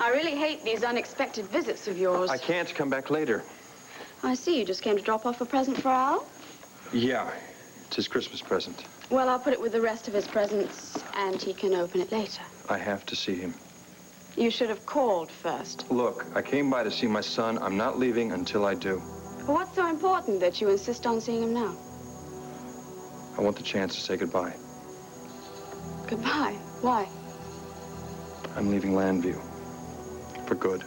I really hate these unexpected visits of yours. I can't come back later. I see. You just came to drop off a present for Al? Yeah, it's his Christmas present. Well, I'll put it with the rest of his presents, and he can open it later. I have to see him. You should have called first. Look, I came by to see my son. I'm not leaving until I do. Well, what's so important that you insist on seeing him now? I want the chance to say goodbye. Goodbye? Why? I'm leaving Llanfair. For good.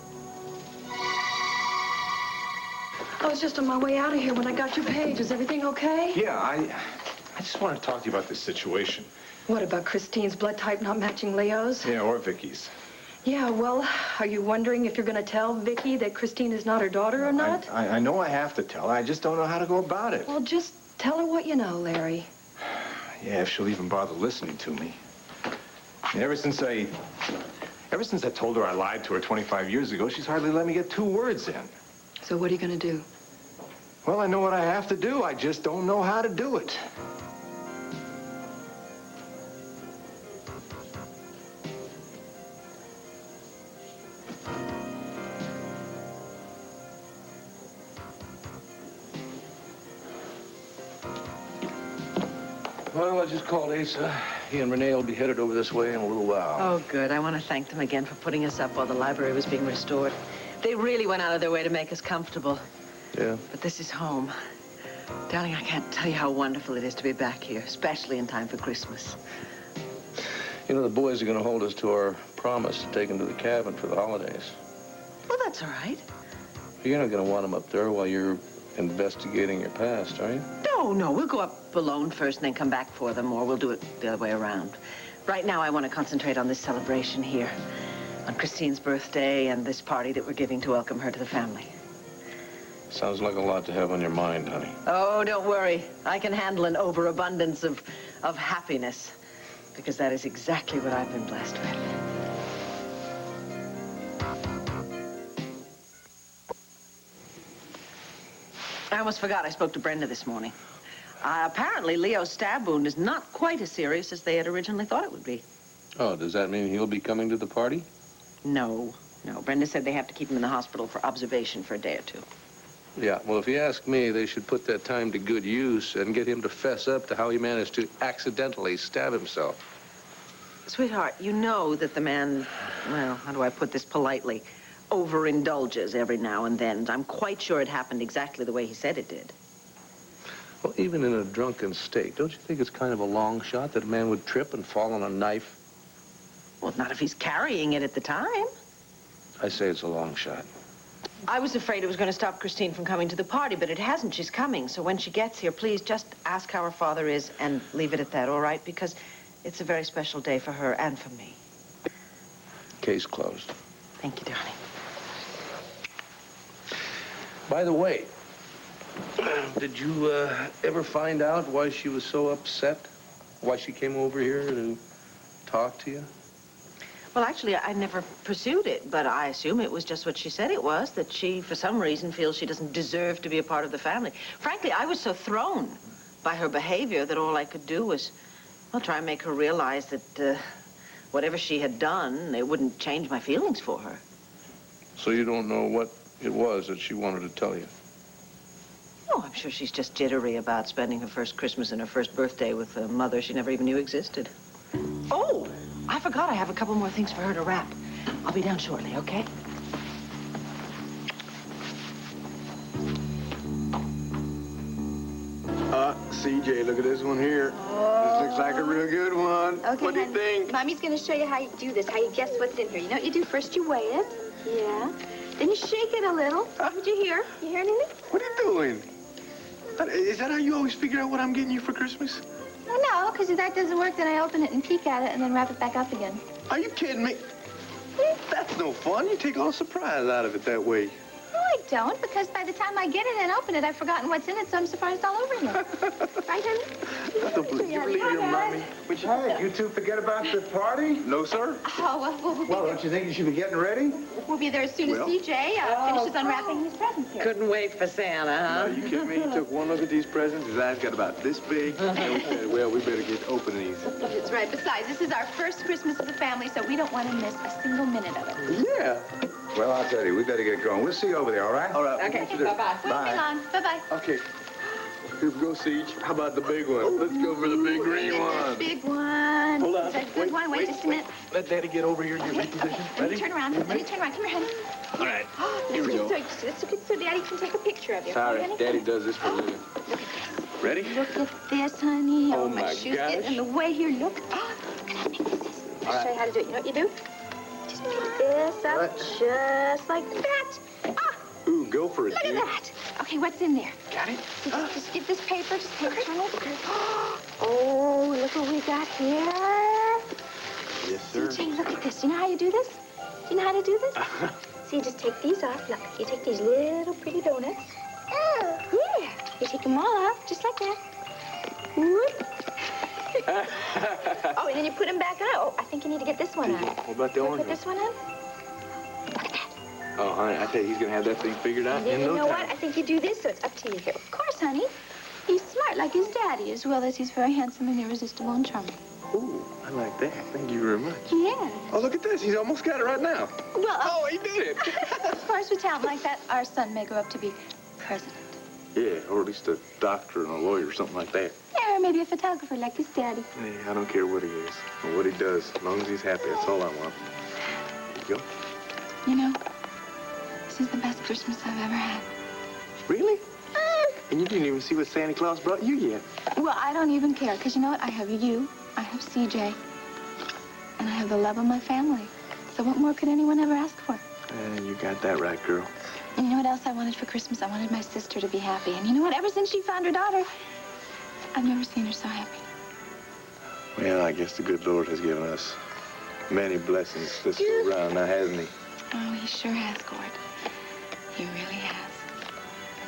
I was just on my way out of here when I got your page. Is everything okay? Yeah, I just want to talk to you about this situation. What about Christine's blood type not matching Leo's? Yeah, or Viki's. Yeah, well, are you wondering if you're going to tell Viki that Christine is not her daughter or not? I know I have to tell her. I just don't know how to go about it. Well, just tell her what you know, Larry. Yeah, if she'll even bother listening to me. Ever since I told her I lied to her 25 years ago, she's hardly let me get 2 words in. So what are you going to do? Well, I know what I have to do. I just don't know how to do it. Well, I just called Asa. He and Renee will be headed over this way in a little while. Oh, good. I want to thank them again for putting us up while the library was being restored. They really went out of their way to make us comfortable. Yeah? But this is home. Darling, I can't tell you how wonderful it is to be back here, especially in time for Christmas. You know, the boys are going to hold us to our promise to take them to the cabin for the holidays. Well, that's all right. You're not going to want them up there while you're investigating your past, are you? No, we'll go up alone first and then come back for them, or we'll do it the other way around. Right now, I want to concentrate on this celebration here, on Christine's birthday and this party that we're giving to welcome her to the family. Sounds like a lot to have on your mind, honey. Oh, don't worry. I can handle an overabundance of happiness, because that is exactly what I've been blessed with. I almost forgot I spoke to Brenda this morning. Apparently, Leo's stab wound is not quite as serious as they had originally thought it would be. Oh, does that mean he'll be coming to the party? No. Brenda said they have to keep him in the hospital for observation for a day or 2. Yeah, well, if you ask me, they should put that time to good use and get him to fess up to how he managed to accidentally stab himself. Sweetheart, you know that the man, well, how do I put this politely, overindulges every now and then. I'm quite sure it happened exactly the way he said it did. Well, even in a drunken state, don't you think it's kind of a long shot that a man would trip and fall on a knife? Well, not if he's carrying it at the time. I say it's a long shot. I was afraid it was going to stop Christine from coming to the party, but it hasn't. She's coming. So when she gets here, please just ask how her father is and leave it at that, all right? Because it's a very special day for her and for me. Case closed. Thank you, darling. By the way, did you ever find out why she was so upset? Why she came over here to talk to you? Well, actually, I never pursued it, but I assume it was just what she said it was, that she, for some reason, feels she doesn't deserve to be a part of the family. Frankly, I was so thrown by her behavior that all I could do was, well, try and make her realize that whatever she had done, it wouldn't change my feelings for her. So you don't know what it was that she wanted to tell you? Oh, I'm sure she's just jittery about spending her first Christmas and her first birthday with a mother she never even knew existed. Oh, I forgot I have a couple more things for her to wrap. I'll be down shortly, okay? CJ, look at this one here. This looks like a real good one. Okay, what do you think? Mommy's going to show you how you do this, how you guess what's in here. You know what you do? First you weigh it. Yeah. Then you shake it a little. What'd you hear? You hear anything? What are you doing? Is that how you always figure out what I'm getting you for Christmas? Well, no, because if that doesn't work, then I open it and peek at it and then wrap it back up again. Are you kidding me? That's no fun. You take all the surprise out of it that way. Well, I don't, because by the time I get it and open it, I've forgotten what's in it, so I'm surprised all over again. Right, honey? I don't believe your mommy. Hey, you two forget about the party? No, sir. Oh, well, Well, don't you think you should be getting ready? we'll be there as soon as CJ finishes unwrapping his presents here. Couldn't wait for Santa, huh? No, you kidding me? He took one look at these presents. His eyes got about this big. And we said, well, we better get opening these. That's right. Besides, this is our first Christmas as a family, so we don't want to miss a single minute of it. Yeah. Well, I'll tell you, we better get going. We'll see you over there, all right? All right. Okay, we'll bye-bye. Won't be long. Bye-bye. Okay. Here we go, Siege. How about the big one? Let's go for the big green one. Big one. Hold on. Is that a good one? Wait just a minute. Let Daddy get over here and get repositioned. Let me turn around. Let me turn around. Come here, honey. All right. Oh, Here we go. So Daddy can take a picture of you. Sorry, Honey? Daddy does this for a living. Ready? Look at this, honey. Oh, my my shoes gosh. get in the way here. Look. Oh, look at how big this is. I'll show you how to do it. You know what you do? Just pick this up just like that. Ah, Ooh, go for it, look at dude. that. Okay, what's in there? Got it? Just get this paper. Just take it from it. Okay. Oh, look what we got here. Yes, sir. CJ, look at this. You know how you do this? Do you know how to do this? See, you just take these off. Look, you take these little pretty donuts. Yeah. You take them all off, just like that. Whoop. Oh, and then you put them back on. Oh, I think you need to get this one on. What about the orange Put this one on. Look at that. Oh, honey, I tell you, he's going to have that thing figured out And then in you no know time. what? I think you do this, so it's up to you here. Of course, honey. He's smart like his daddy, as well as he's very handsome and irresistible and charming. Ooh, I like that. Thank you very much. Yeah. Oh, look at this. He's almost got it right now. Well, Oh, he did it. of course, with talent like that, our son may grow up to be president. Yeah, or at least a doctor and a lawyer or something like that. Yeah, or maybe a photographer like his daddy. Yeah, I don't care what he is or what he does. As long as he's happy, that's all I want. There you go. You know, this is the best Christmas I've ever had. Really? And you didn't even see what Santa Claus brought you yet. Well, I don't even care, because you know what? I have you, I have CJ, and I have the love of my family. So what more could anyone ever ask for? You got that right, girl. And you know what else I wanted for Christmas? I wanted my sister to be happy. And you know what? Ever since she found her daughter, I've never seen her so happy. Well, I guess the good Lord has given us many blessings this go around now, hasn't he? Oh, he sure has, Gord. He really has.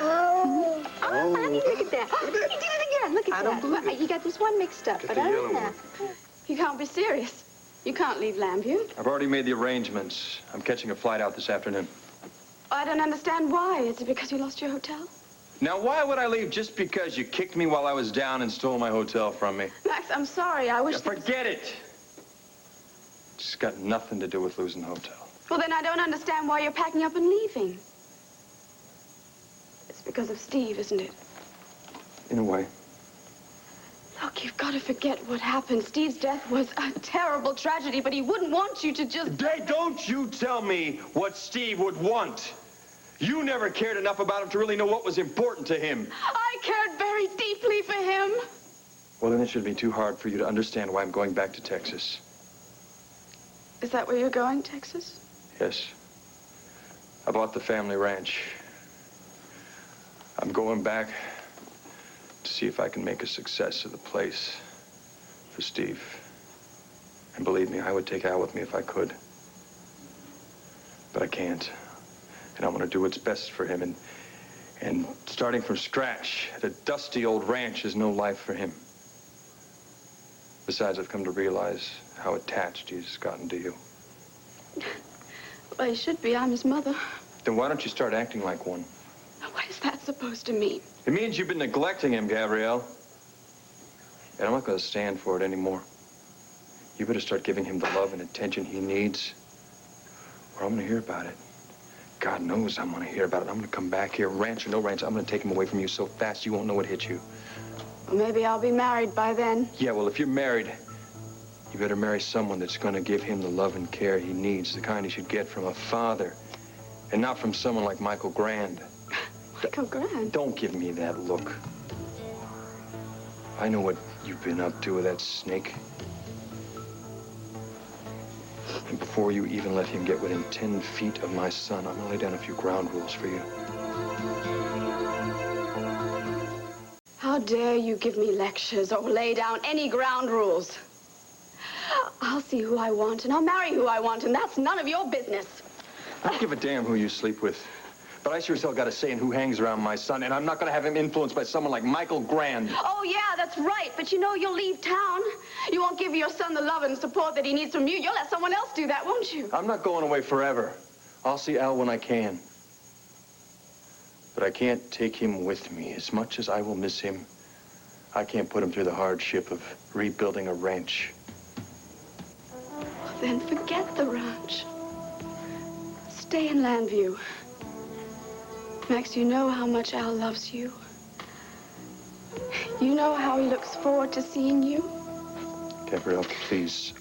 Oh. Honey, look at that. He did it again. Look at I that. don't believe Well, you got this one mixed up, Get but the other yellow than one. that. You can't be serious. You can't leave Llanfair. I've already made the arrangements. I'm catching a flight out this afternoon. I don't understand why. Is it because you lost your hotel? Now, why would I leave just because you kicked me while I was down and stole my hotel from me? Max, I'm sorry. I wish... Forget it! It's got nothing to do with losing the hotel. Well, then I don't understand why you're packing up and leaving. It's because of Steve, isn't it? In a way. Look, you've got to forget what happened. Steve's death was a terrible tragedy, but he wouldn't want you to just... Don't you tell me what Steve would want. You never cared enough about him to really know what was important to him. I cared very deeply for him. Well, then it shouldn't be too hard for you to understand why I'm going back to Texas. Is that where you're going, Texas? Yes. I bought the family ranch. I'm going back to see if I can make a success of the place for Steve. And believe me, I would take Al with me if I could. But I can't. And I want to do what's best for him. And starting from scratch at a dusty old ranch is no life for him. Besides, I've come to realize how attached he's gotten to you. Well, he should be. I'm his mother. Then why don't you start acting like one? What is that supposed to mean? It means you've been neglecting him, Gabrielle. And I'm not going to stand for it anymore. You better start giving him the love and attention he needs, or I'm going to hear about it. God knows I'm going to hear about it. I'm going to come back here, ranch or no ranch. I'm going to take him away from you so fast you won't know what hit you. Well, maybe I'll be married by then. Yeah, well, if you're married, you better marry someone that's going to give him the love and care he needs, the kind he should get from a father, and not from someone like Michael Grand. Michael Grand? Don't give me that look. I know what you've been up to with that snake. And before you even let him get within 10 feet of my son, I'm gonna lay down a few ground rules for you. How dare you give me lectures or lay down any ground rules? I'll see who I want, and I'll marry who I want, and that's none of your business. I don't give a damn who you sleep with. But I sure as hell got a say in who hangs around my son, and I'm not going to have him influenced by someone like Michael Grand. Oh, yeah, that's right. But you know you'll leave town. You won't give your son the love and support that he needs from you. You'll let someone else do that, won't you? I'm not going away forever. I'll see Al when I can. But I can't take him with me. As much as I will miss him, I can't put him through the hardship of rebuilding a ranch. Well, then forget the ranch. Stay in Llanview. Max, you know how much Al loves you. You know how he looks forward to seeing you. Gabrielle, please.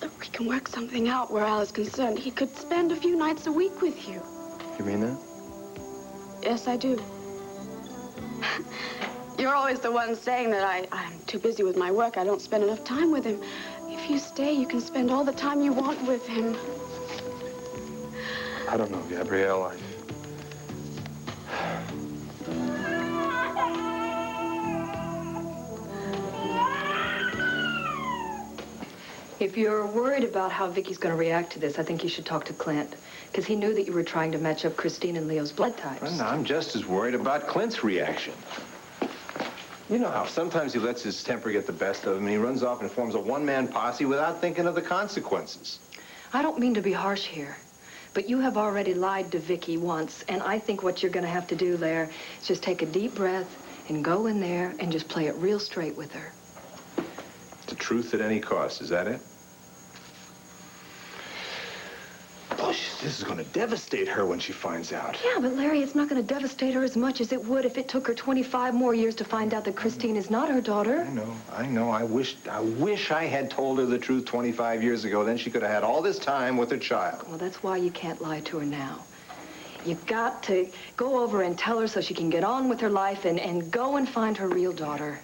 Look, we can work something out where Al is concerned. He could spend a few nights a week with you. You mean that? Yes, I do. You're always the one saying that I'm too busy with my work. I don't spend enough time with him. If you stay, you can spend all the time you want with him. I don't know, Gabrielle. If you're worried about how Vicky's going to react to this, I think you should talk to Clint. Because he knew that you were trying to match up Christine and Leo's blood types. Brenda, I'm just as worried about Clint's reaction. You know how sometimes he lets his temper get the best of him, and he runs off and forms a one-man posse without thinking of the consequences. I don't mean to be harsh here, but you have already lied to Vicky once, and I think what you're going to have to do there is just take a deep breath and go in there and just play it real straight with her. The truth at any cost, is that it? Oh, this is going to devastate her when she finds out. Yeah, but Larry, it's not going to devastate her as much as it would if it took her 25 more years to find out that Christine is not her daughter. I know. I wish I had told her the truth 25 years ago. Then she could have had all this time with her child. Well, that's why you can't lie to her now. You've got to go over and tell her so she can get on with her life and go and find her real daughter.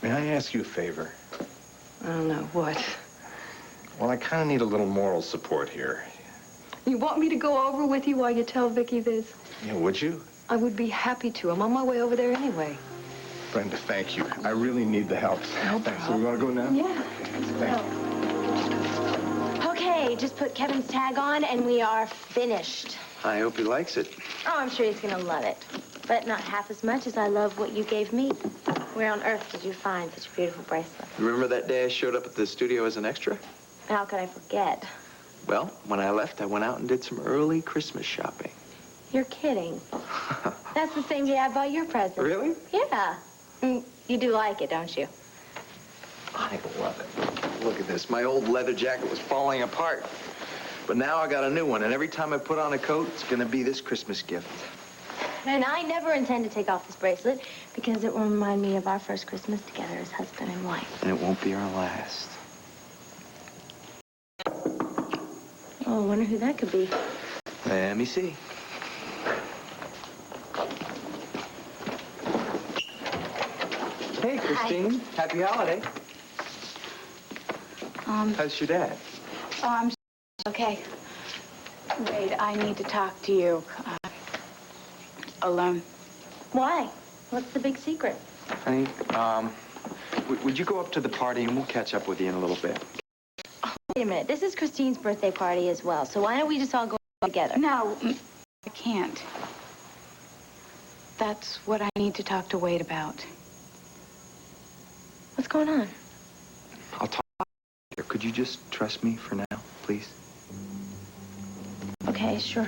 May I ask you a favor? I don't know, what? Well, I kind of need a little moral support here. You want me to go over with you while you tell Vicky this? Yeah, would you? I would be happy to. I'm on my way over there anyway. Brenda, thank you. I really need the help. No Thanks. problem. So we want to go now? Yeah. Thank you. Okay, just put Kevin's tag on and we are finished. I hope he likes it. Oh, I'm sure he's gonna love it. But not half as much as I love what you gave me. Where on earth did you find such a beautiful bracelet? Remember that day I showed up at the studio as an extra? How could I forget? Well, when I left, I went out and did some early Christmas shopping. You're kidding. That's the same day I bought your present. Really? Yeah. You do like it, don't you? I love it. Look at this. My old leather jacket was falling apart. But now I got a new one, and every time I put on a coat, it's gonna be this Christmas gift. And I never intend to take off this bracelet because it will remind me of our first Christmas together as husband and wife. And it won't be our last. Oh, I wonder who that could be. Let me see. Hey, Christine. Hi. Happy holiday. How's your dad? Oh, I'm okay. Wait, I need to talk to you. Alone. Why? What's the big secret? Honey, would you go up to the party and we'll catch up with you in a little bit? Wait a minute. This is Christine's birthday party as well, so why don't we just all go together? No, I can't. That's what I need to talk to Wade about. What's going on? I'll talk later. Could you just trust me for now, please? Okay, sure.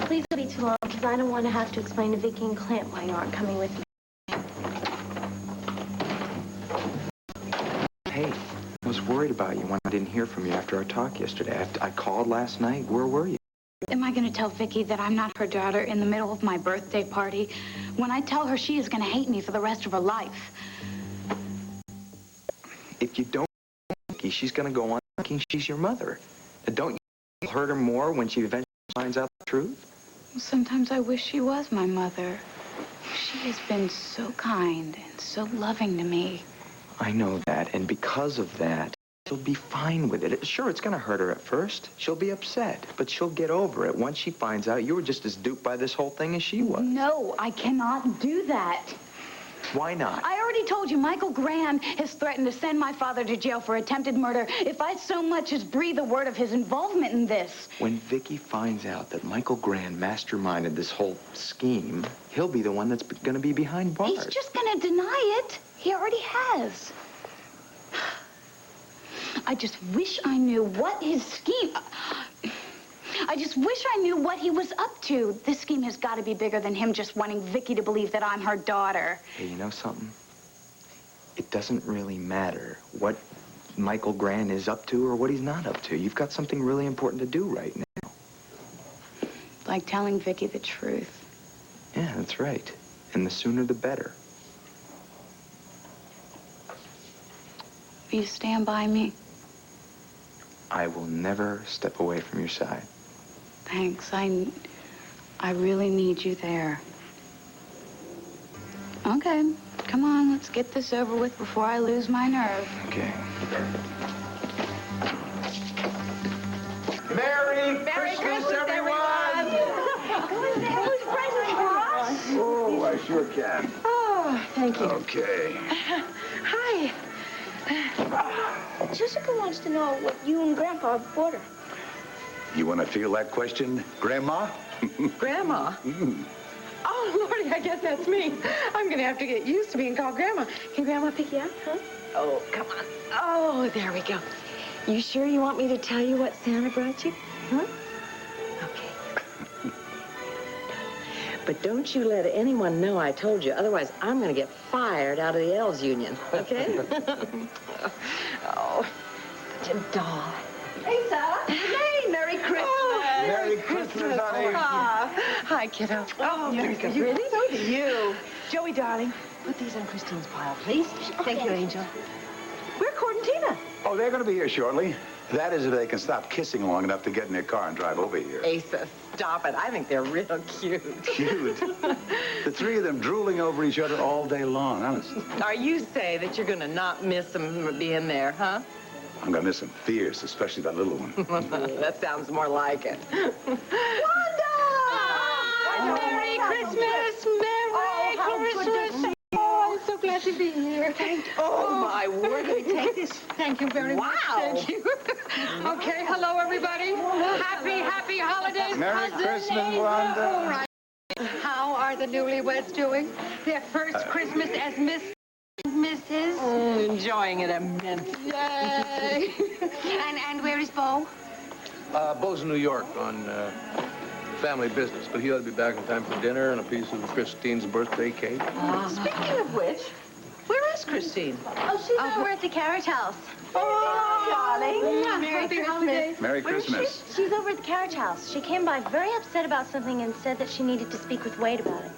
Please don't be too long, because I don't want to have to explain to Viki and Clint why you aren't coming with me. Hey, I was worried about you when I didn't hear from you after our talk yesterday. I called last night. Where were you? Am I going to tell Viki that I'm not her daughter in the middle of my birthday party? When I tell her, she is going to hate me for the rest of her life. If you don't, Viki, she's going to go on thinking she's your mother. And don't you hurt her more when she eventually finds out the truth? Well, sometimes I wish she was my mother. She has been so kind and so loving to me. I know that, and because of that, she'll be fine with it. Sure, it's going to hurt her at first. She'll be upset, but she'll get over it once she finds out you were just as duped by this whole thing as she was. No, I cannot do that. Why not? I already told you Michael Graham has threatened to send my father to jail for attempted murder if I so much as breathe a word of his involvement in this. When Viki finds out that Michael Graham masterminded this whole scheme, he'll be the one that's going to be behind bars. He's just going to deny it. He already has. I just wish I knew what his scheme... I just wish I knew what he was up to. This scheme has got to be bigger than him just wanting Viki to believe that I'm her daughter. Hey, you know something? It doesn't really matter what Michael Graham is up to or what he's not up to. You've got something really important to do right now. Like telling Viki the truth. Yeah, that's right. And the sooner the better. Will you stand by me? I will never step away from your side. Thanks. I really need you there. Okay, come on, let's get this over with before I lose my nerve. Okay. Merry Christmas, everyone! Who's present for us? Oh, I sure can. Oh, thank you. Okay. Hi. Jessica wants to know what you and Grandpa bought her. You want to feel that question, Grandma? Grandma? Oh, Lordy, I guess that's me. I'm going to have to get used to being called Grandma. Can Grandma pick you up, huh? Oh, come on. Oh, there we go. You sure you want me to tell you what Santa brought you? Huh? Okay. But don't you let anyone know I told you. Otherwise, I'm going to get fired out of the Elves Union, okay? Oh, such a doll. Hey, Sarah. Hey, Merry Christmas. Oh, Merry Christmas, honey. Hi, kiddo. Oh, Merry Christmas. Really? So do you. Joey, darling, put these on Christine's pile, please. Thank you, Angel. Where Cord and Tina? Oh, they're going to be here shortly. That is if they can stop kissing long enough to get in their car and drive over here. Asa, stop it. I think they're real cute. Cute. The three of them drooling over each other all day long, honest. Are you say that you're going to not miss them being there, huh? I'm going to miss them fierce, especially that little one. That sounds more like it. Wanda! Merry Christmas! Merry Christmas! Oh, I'm so glad to be here. Oh, my word. Let me take this. Thank you very much. Thank you. Okay, hello, everybody. Happy holidays, Merry cousin. Christmas, Wanda. All right. How are the newlyweds doing? Their first Christmas as Mrs. Enjoying it immensely. Yay. and where is Bo? Bo's in New York on family business, but he ought to be back in time for dinner and a piece of Christine's birthday cake. Speaking of which, where is Christine? Oh, she's over at the Carriage House. Oh, darling. Happy holidays. Merry Christmas. She's over at the Carriage House. She came by very upset about something and said that she needed to speak with Wade about it.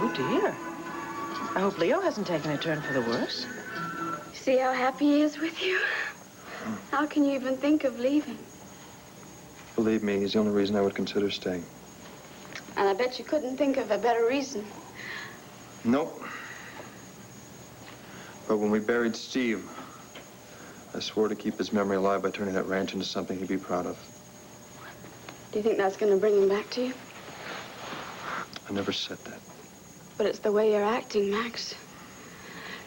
Oh, dear. I hope Leo hasn't taken a turn for the worse. See how happy he is with you? How can you even think of leaving? Believe me, he's the only reason I would consider staying. And I bet you couldn't think of a better reason. Nope. But when we buried Steve, I swore to keep his memory alive by turning that ranch into something he'd be proud of. Do you think that's going to bring him back to you? I never said that. But it's the way you're acting, Max.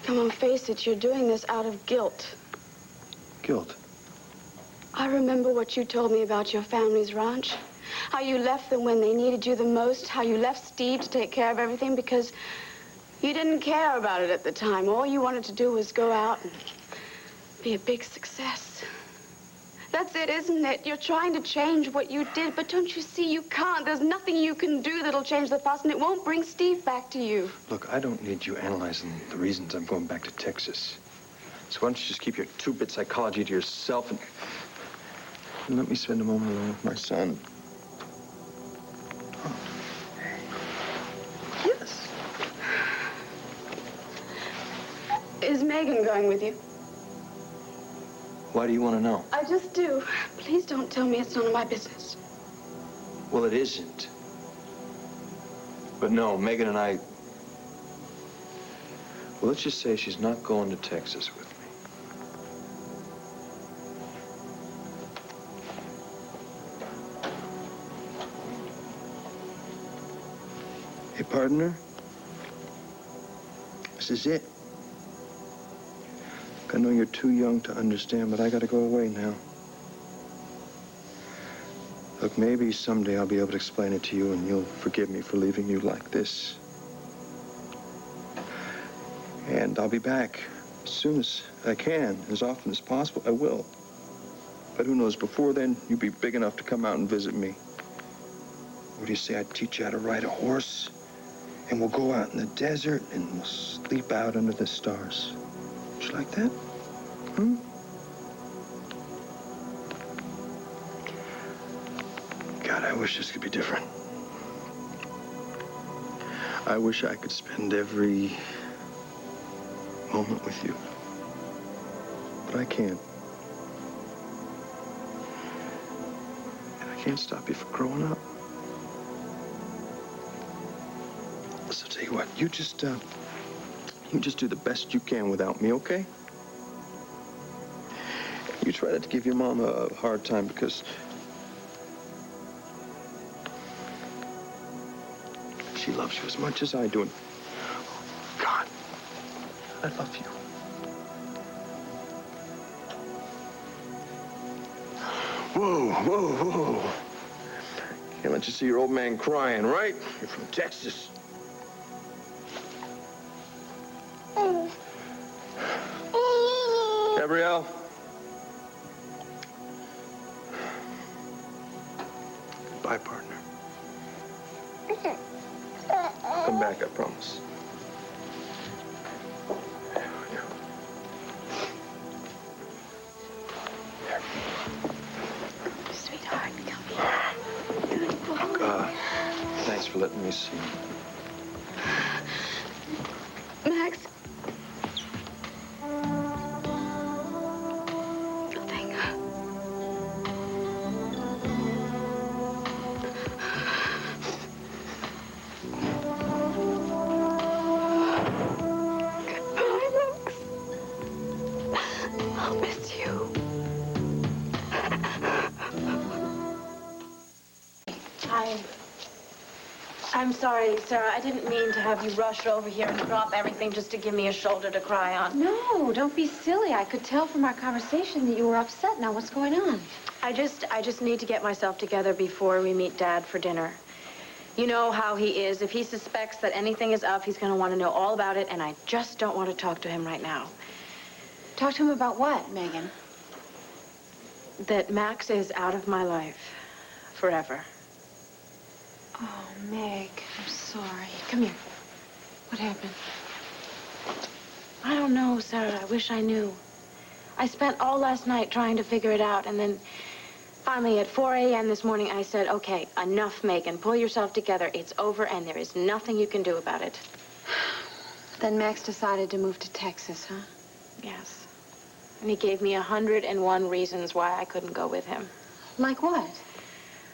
Come on, face it, you're doing this out of guilt. Guilt? I remember what you told me about your family's ranch. How you left them when they needed you the most. How you left Steve to take care of everything because you didn't care about it at the time. All you wanted to do was go out and be a big success. That's it, isn't it? You're trying to change what you did, but don't you see you can't? There's nothing you can do that'll change the past, and it won't bring Steve back to you. Look, I don't need you analyzing the reasons I'm going back to Texas. So why don't you just keep your two-bit psychology to yourself and let me spend a moment alone with my son. Oh. Yes. Is Megan going with you? Why do you want to know? I just do. Please don't tell me it's none of my business. Well, it isn't. But no, Megan and I... Well, let's just say she's not going to Texas with me. Hey, partner. Max is it. I know you're too young to understand, but I gotta go away now. Look, maybe someday I'll be able to explain it to you and you'll forgive me for leaving you like this. And I'll be back as soon as I can, as often as possible. I will. But who knows, before then, you'll be big enough to come out and visit me. What do you say I teach you how to ride a horse? And we'll go out in the desert and we'll sleep out under the stars. Would you like that? Hmm? God, I wish this could be different. I wish I could spend every moment with you. But I can't. And I can't stop you from growing up. So tell you what, you just do the best you can without me, okay? You try not to give your mom a hard time because she loves you as much as I do. And God, I love you. Whoa, whoa, whoa. Can't let you see your old man crying, right? You're from Texas. Gabrielle? Goodbye, partner. Come back, I promise. Sweetheart, come here. Good boy. Thanks for letting me see. Max. Nothing. Goodbye, Max. I'll miss you. I'm sorry, Sarah. I didn't mean to have you rush over here and drop everything just to give me a shoulder to cry on. No, don't be silly. I could tell from our conversation that you were upset. Now, what's going on? I just need to get myself together before we meet Dad for dinner. You know how he is. If he suspects that anything is up, he's going to want to know all about it, and I just don't want to talk to him right now. Talk to him about what, Megan? That Max is out of my life forever. Oh, Meg, I'm sorry. Come here. What happened? I don't know, Sarah. I wish I knew. I spent all last night trying to figure it out, and then finally at 4 a.m. this morning, I said, okay, enough, Megan. Pull yourself together. It's over, and there is nothing you can do about it. Then Max decided to move to Texas, huh? Yes. And he gave me 101 reasons why I couldn't go with him. Like what?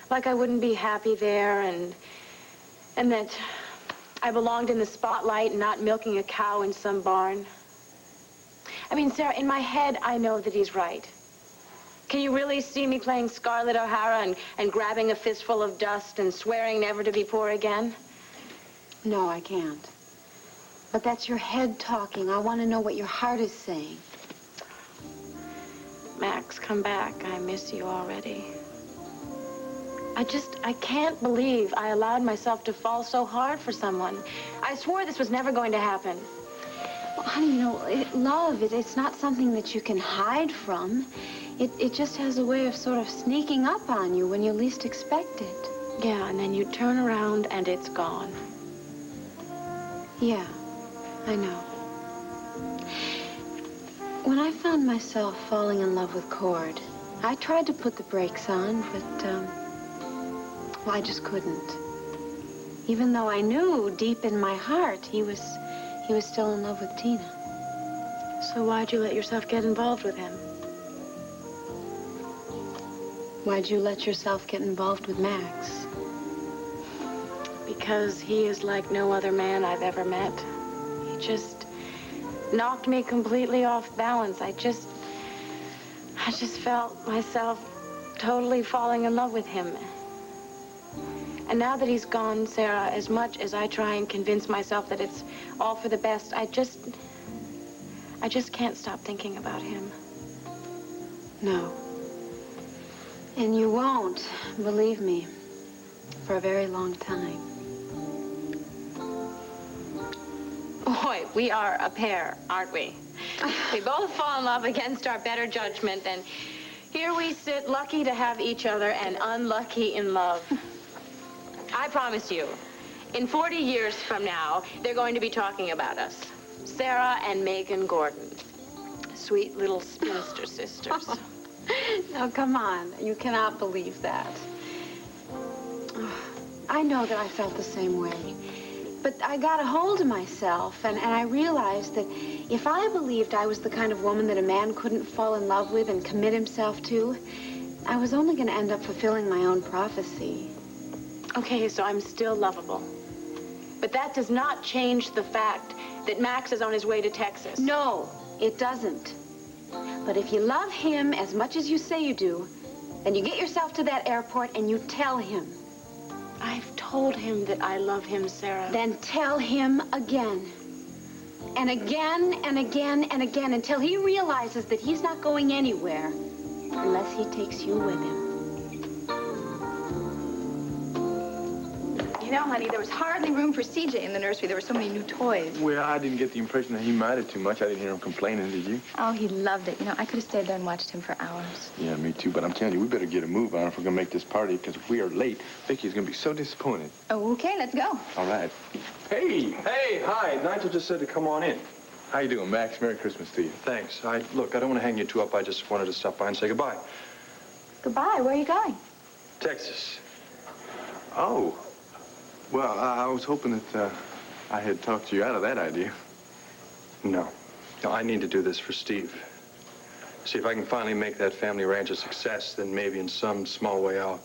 Like I wouldn't be happy there, and that I belonged in the spotlight and not milking a cow in some barn. I mean, Sarah, in my head, I know that he's right. Can you really see me playing Scarlett O'Hara and grabbing a fistful of dust and swearing never to be poor again? No, I can't. But that's your head talking. I want to know what your heart is saying. Max, come back. I miss you already. I can't believe I allowed myself to fall so hard for someone. I swore this was never going to happen. Well, honey, you know, love, it's not something that you can hide from. It just has a way of sort of sneaking up on you when you least expect it. Yeah, and then you turn around and it's gone. Yeah, I know. When I found myself falling in love with Cord, I tried to put the brakes on, but, well, I just couldn't. Even though I knew deep in my heart he was still in love with Tina. So why'd you let yourself get involved with him? Why'd you let yourself get involved with Max? Because he is like no other man I've ever met. He just knocked me completely off balance. I just felt myself totally falling in love with him. And now that he's gone, Sarah, as much as I try and convince myself that it's all for the best, I just can't stop thinking about him. No. And you won't, believe me, for a very long time. Boy, we are a pair, aren't we? We both fall in love against our better judgment, and here we sit, lucky to have each other and unlucky in love. I promise you, in 40 years from now, they're going to be talking about us. Sarah and Megan Gordon. Sweet little spinster sisters. Now, come on. You cannot believe that. I know that I felt the same way. But I got a hold of myself, and I realized that if I believed I was the kind of woman that a man couldn't fall in love with and commit himself to, I was only going to end up fulfilling my own prophecy. Okay, so I'm still lovable. But that does not change the fact that Max is on his way to Texas. No, it doesn't. But if you love him as much as you say you do, then you get yourself to that airport and you tell him. I've told him that I love him, Sarah. Then tell him again. And again and again and again until he realizes that he's not going anywhere unless he takes you with him. You know, honey, there was hardly room for CJ in the nursery. There were so many new toys. Well, I didn't get the impression that he minded too much. I didn't hear him complaining, did you? Oh, he loved it. You know, I could have stayed there and watched him for hours. Yeah, me too. But I'm telling you, we better get a move on if we're going to make this party, because if we are late, Vicky's going to be so disappointed. Oh, okay, let's go. All right. Hey, hi. Nigel just said to come on in. How you doing, Max? Merry Christmas to you. Thanks. Look, I don't want to hang you two up. I just wanted to stop by and say goodbye. Goodbye. Where are you going? Texas. Oh. Well, I was hoping that I had talked you out of that idea. No, I need to do this for Steve. See, if I can finally make that family ranch a success, then maybe in some small way I'll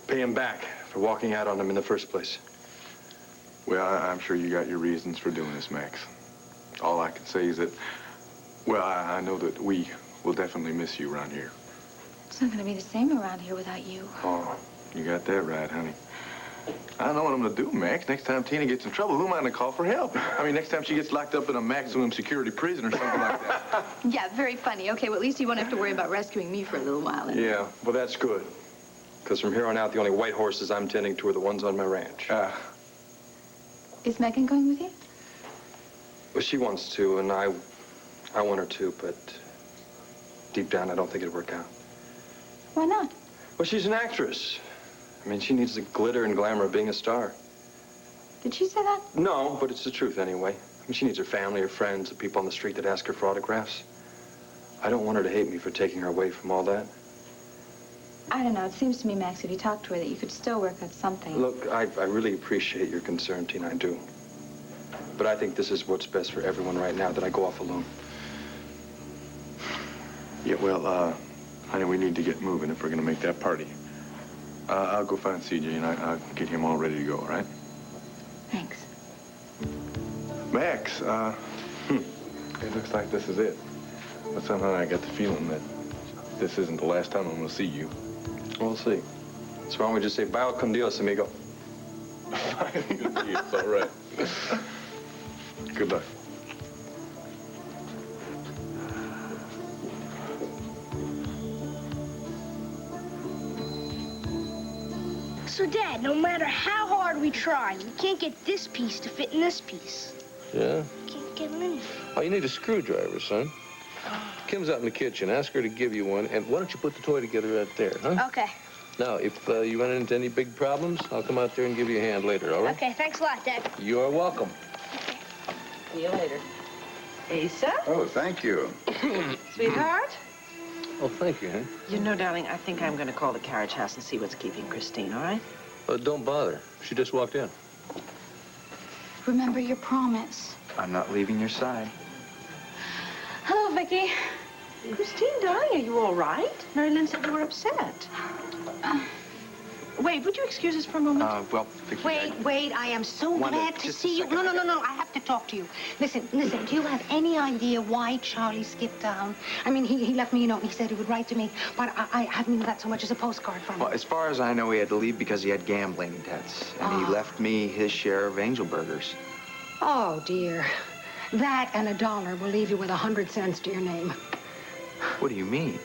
pay him back for walking out on him in the first place. Well, I'm sure you got your reasons for doing this, Max. All I can say is that, well, I know that we will definitely miss you around here. It's not going to be the same around here without you. Oh, you got that right, honey. I know what I'm going to do, Max. Next time Tina gets in trouble, who am I going to call for help? I mean, next time she gets locked up in a maximum security prison or something like that. Yeah, very funny. Okay, well, at least you won't have to worry about rescuing me for a little while. Yeah, well, that's good. Because from here on out, the only white horses I'm tending to are the ones on my ranch. Is Megan going with you? Well, she wants to, and I want her to, but deep down, I don't think it'd work out. Why not? Well, she's an actress. I mean, she needs the glitter and glamour of being a star. Did she say that? No, but it's the truth anyway. I mean, she needs her family, her friends, the people on the street that ask her for autographs. I don't want her to hate me for taking her away from all that. I don't know. It seems to me, Max, if you talk to her, that you could still work out something. Look, I really appreciate your concern, Tina, I do. But I think this is what's best for everyone right now, that I go off alone. Yeah, well, honey, we need to get moving if we're going to make that party. I'll go find CJ, and I'll get him all ready to go, all right? Thanks. Max, it looks like this is it. But somehow I got the feeling that this isn't the last time I'm going to see you. We'll see. So why don't we just say, vaya con Dios, amigo? Vaya con Dios, all right. Good luck. So, Dad, no matter how hard we try, we can't get this piece to fit in this piece. Yeah? Can't get them in it. Oh, you need a screwdriver, son. Kim's out in the kitchen. Ask her to give you one, and why don't you put the toy together right there, huh? Okay. Now, if you run into any big problems, I'll come out there and give you a hand later, all right? Okay, thanks a lot, Dad. You're welcome. See you later. Asa? Oh, thank you. Sweetheart? Oh, thank you, honey. You know, darling, I think I'm going to call the Carriage House and see what's keeping Christine, all right? Don't bother. She just walked in. Remember your promise. I'm not leaving your side. Hello, Viki. Christine, darling, are you all right? Mari Lynn said you were upset. Wait, would you excuse us for a moment? Well, Viki, Wait, I am so Wanda, glad to just a see you. second. No, I have to talk to you. Listen, do you have any idea why Charlie skipped town? I mean, he left me a note and he said he would write to me, but I haven't even got so much as a postcard from him. Well, as far as I know, he had to leave because he had gambling debts, and he left me his share of Angel Burgers. Oh, dear. That and $1 will leave you with 100 cents to your name. What do you mean?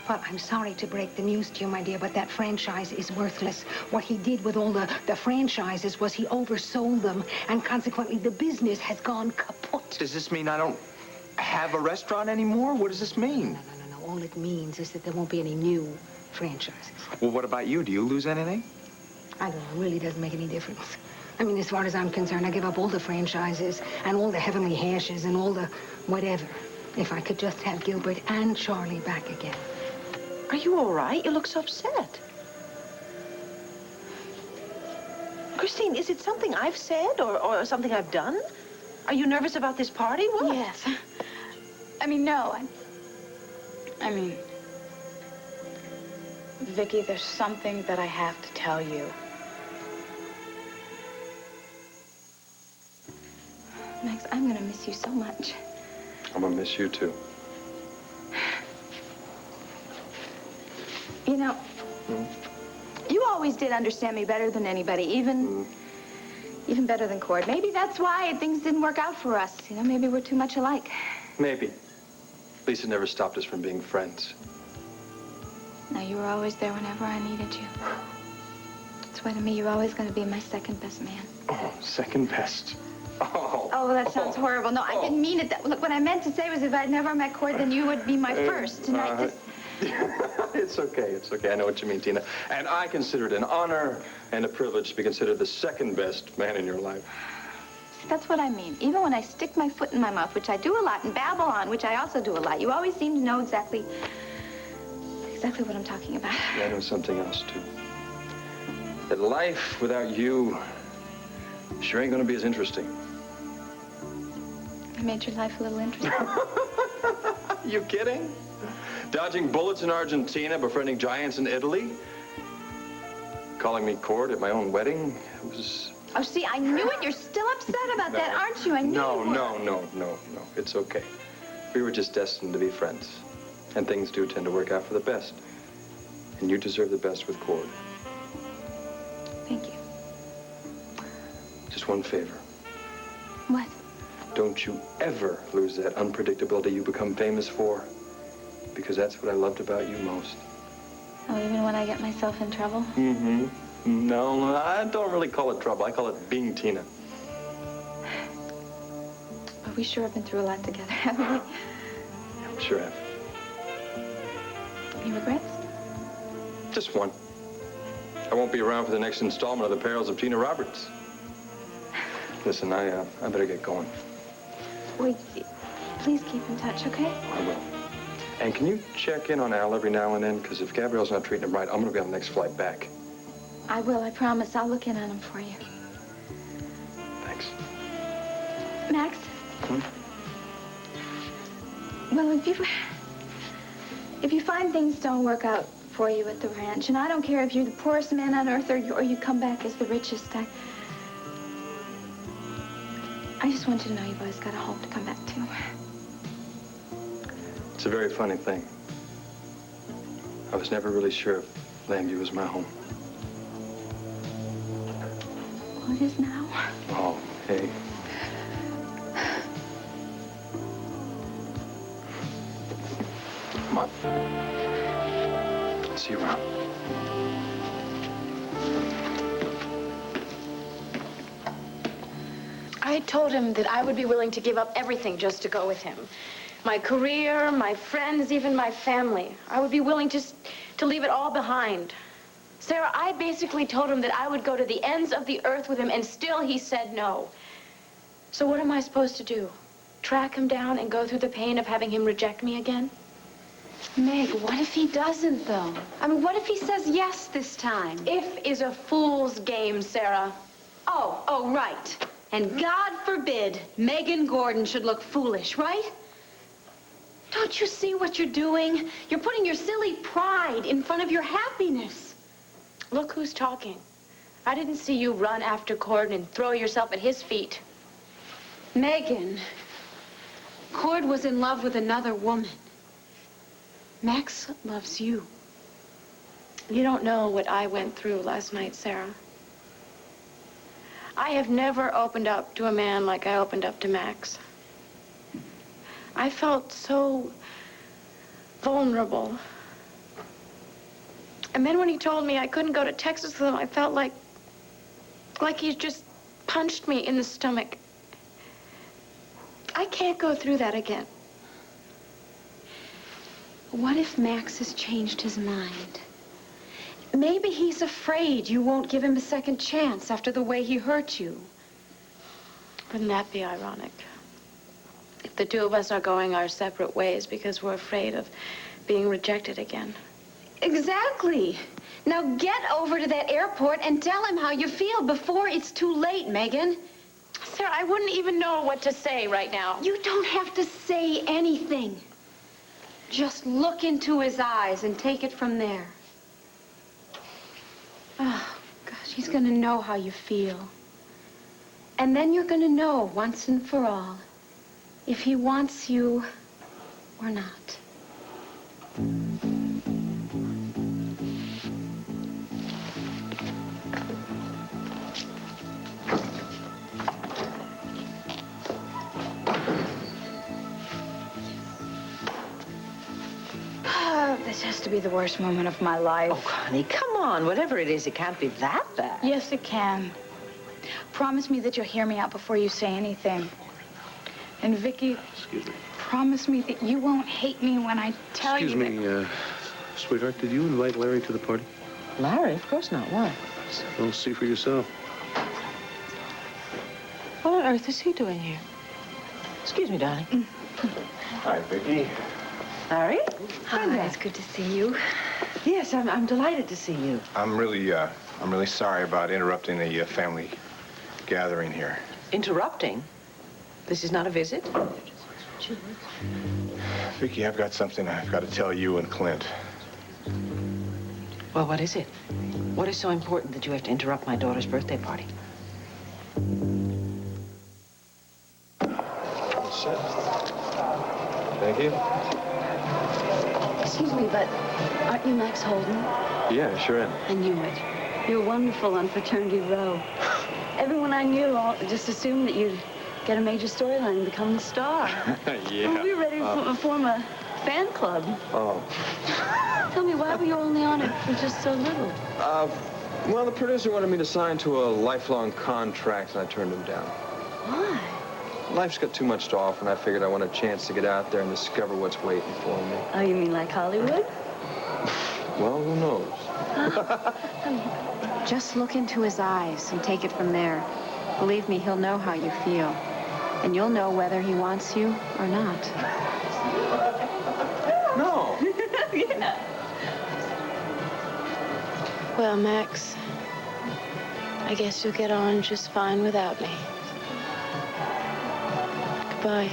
Well, I'm sorry to break the news to you, my dear, but that franchise is worthless. What he did with all the franchises was he oversold them, and consequently the business has gone kaput. Does this mean I don't have a restaurant anymore? What does this mean? No. All it means is that there won't be any new franchises. Well, what about you? Do you lose anything? I don't know. It really doesn't make any difference. I mean, as far as I'm concerned, I give up all the franchises and all the heavenly hashes and all the whatever. If I could just have Gilbert and Charlie back again. Are you all right? You look so upset. Christine, is it something I've said or something I've done? Are you nervous about this party? What? Yes. I mean, no. I mean, Viki, there's something that I have to tell you. Max, I'm gonna miss you so much. I'm gonna miss you, too. You know, you always did understand me better than anybody, even better than Cord. Maybe that's why things didn't work out for us. You know, maybe we're too much alike. Maybe. At least it never stopped us from being friends. No, you were always there whenever I needed you. That's why to me, you're always going to be my second best man. Oh, second best. Oh, that sounds horrible. No, I didn't mean it. Look, what I meant to say was if I'd never met Cord, then you would be my first. And I just... It's okay. I know what you mean, Tina. And I consider it an honor and a privilege to be considered the second best man in your life. That's what I mean. Even when I stick my foot in my mouth, which I do a lot, and babble on, which I also do a lot, you always seem to know exactly what I'm talking about. I know something else, too. That life without you sure ain't gonna be as interesting. I made your life a little interesting. You kidding? Dodging bullets in Argentina, befriending giants in Italy, calling me Cord at my own wedding. It was... Oh, see, I knew it. You're still upset about that, aren't you? I knew you were. No. It's okay. We were just destined to be friends. And things do tend to work out for the best. And you deserve the best with Cord. Thank you. Just one favor. What? Don't you ever lose that unpredictability you become famous for. Because that's what I loved about you most. Oh, even when I get myself in trouble? Mm-hmm. No, I don't really call it trouble. I call it being Tina. But we sure have been through a lot together, haven't we? Yeah, we sure have. Any regrets? Just one. I won't be around for the next installment of The Perils of Tina Roberts. Listen, I better get going. Wait, please keep in touch, okay? I will. And can you check in on Al every now and then? Because if Gabrielle's not treating him right, I'm going to be on the next flight back. I will, I promise. I'll look in on him for you. Thanks. Max? Well, if you find things don't work out for you at the ranch, and I don't care if you're the poorest man on earth or you come back as the richest, I just want you to know you've always got a home to come back to. It's a very funny thing. I was never really sure if Llanview was my home. Well, it is now. Oh, hey. Come on. See you around. I told him that I would be willing to give up everything just to go with him. My career, my friends, even my family. I would be willing just to leave it all behind. Sarah, I basically told him that I would go to the ends of the earth with him, and still he said no. So what am I supposed to do? Track him down and go through the pain of having him reject me again? Meg, what if he doesn't, though? I mean, what if he says yes this time? If is a fool's game, Sarah. Oh, right. And God forbid Megan Gordon should look foolish, right? Don't you see what you're doing? You're putting your silly pride in front of your happiness. Look who's talking. I didn't see you run after Cord and throw yourself at his feet. Megan, Cord was in love with another woman. Max loves you. You don't know what I went through last night, Sarah. I have never opened up to a man like I opened up to Max. I felt so vulnerable. And then when he told me I couldn't go to Texas with him, I felt like he just punched me in the stomach. I can't go through that again. What if Max has changed his mind? Maybe he's afraid you won't give him a second chance after the way he hurt you. Wouldn't that be ironic? If the two of us are going our separate ways because we're afraid of being rejected again. Exactly. Now get over to that airport and tell him how you feel before it's too late, Megan. Sarah, I wouldn't even know what to say right now. You don't have to say anything. Just look into his eyes and take it from there. Oh, gosh, he's gonna know how you feel. And then you're gonna know once and for all if he wants you or not. This has to be the worst moment of my life. Oh, honey, come on. Whatever it is, it can't be that bad. Yes, it can. Promise me that you'll hear me out before you say anything. And Viki, Excuse me. promise me that you won't hate me when I tell you that... Excuse me, sweetheart, did you invite Larry to the party? Larry? Of course not. Why? Don't see for yourself. What on earth is he doing here? Excuse me, darling. Hi, Viki. Larry? Brenda, it's good to see you. Yes, I'm delighted to see you. I'm really sorry about interrupting the family gathering here. Interrupting? This is not a visit? Viki, I've got something I've got to tell you and Clint. Well, what is it? What is so important that you have to interrupt my daughter's birthday party? Thank you. Excuse me, but aren't you Max Holden? Yeah, sure am. I knew it. You were wonderful on Fraternity Row. Everyone I knew just assumed that you'd get a major storyline and become the star. Yeah. Well, we were ready to form a fan club. Oh. Tell me, why were you only on it for just so little? Well, the producer wanted me to sign to a lifelong contract, and I turned him down. Why? Life's got too much to offer, and I figured I want a chance to get out there and discover what's waiting for me. Oh, you mean like Hollywood? Well, who knows? Just look into his eyes and take it from there. Believe me, he'll know how you feel. And you'll know whether he wants you or not. No. Yeah. Well, Max, I guess you'll get on just fine without me. Goodbye.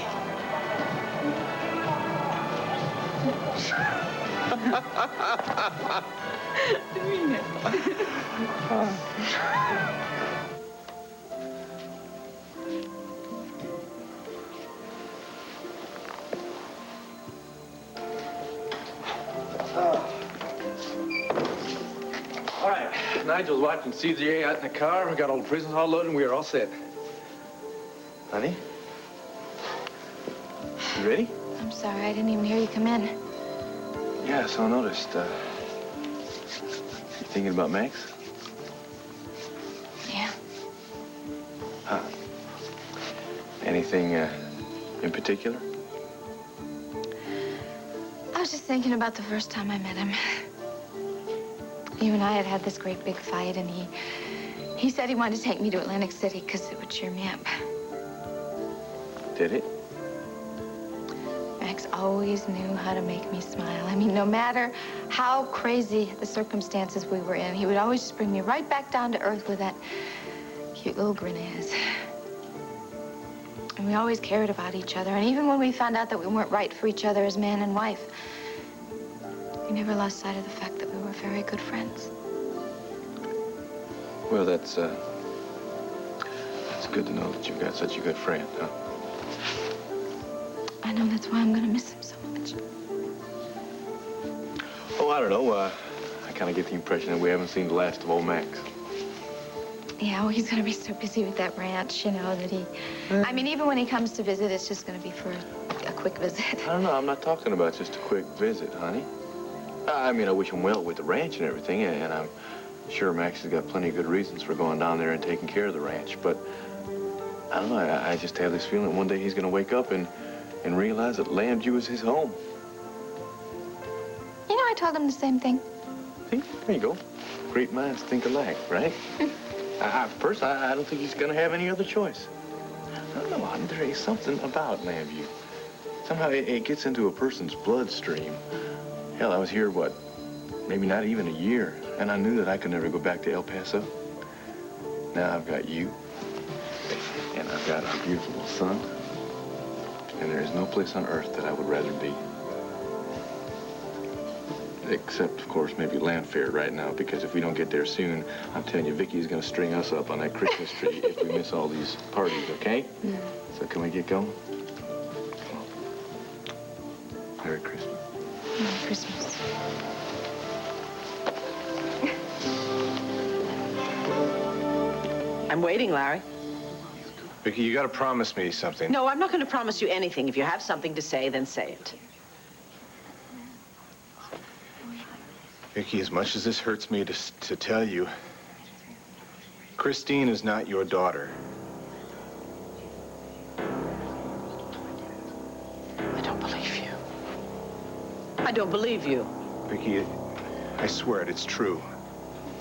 All right, Nigel's watching CZA out in the car. We got all the prisons all loaded, and we are all set. Honey? You ready? I'm sorry, I didn't even hear you come in. Yeah, so I noticed. You thinking about Max? Yeah. Huh. Anything in particular? I was just thinking about the first time I met him. You and I had had this great big fight, and he said he wanted to take me to Atlantic City because it would cheer me up. Did it? Max always knew how to make me smile. I mean, no matter how crazy the circumstances we were in, he would always just bring me right back down to earth with that cute little grin of his. And we always cared about each other. And even when we found out that we weren't right for each other as man and wife, we never lost sight of the fact that we were very good friends. Well, that's good to know that you've got such a good friend, huh? I know, that's why I'm gonna miss him so much. Oh, I don't know. I kind of get the impression that we haven't seen the last of old Max. Yeah, well, he's gonna be so busy with that ranch, you know, that he... I mean, even when he comes to visit, it's just gonna be for a quick visit. I don't know. I'm not talking about just a quick visit, honey. I mean, I wish him well with the ranch and everything, and I'm sure Max has got plenty of good reasons for going down there and taking care of the ranch, but I don't know. I just have this feeling one day he's gonna wake up and realize that Llanview is his home. You know, I told him the same thing. See, there you go. Great minds think alike, right? Personally, I don't think he's gonna have any other choice. I don't know, honey, there is something about Llanview. Somehow it gets into a person's bloodstream. Hell, I was here, what, maybe not even a year, and I knew that I could never go back to El Paso. Now I've got you, and I've got our beautiful son, and there is no place on earth that I would rather be. Except, of course, maybe Llanfair right now, because if we don't get there soon, I'm telling you, Viki's gonna string us up on that Christmas tree if we miss all these parties, okay? Mm. So can we get going? Merry Christmas. Merry Christmas. I'm waiting, Larry. Viki, you gotta promise me something. No, I'm not going to promise you anything. If you have something to say, then say it. Viki, as much as this hurts me to tell you, Christine is not your daughter. I don't believe you. I don't believe you. Viki, I swear it, it's true.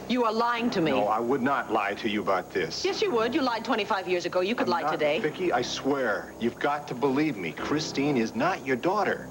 You are lying to me. No, I would not lie to you about this. Yes, you would. You lied 25 years ago. You could lie today. Viki, I swear, you've got to believe me. Christine is not your daughter.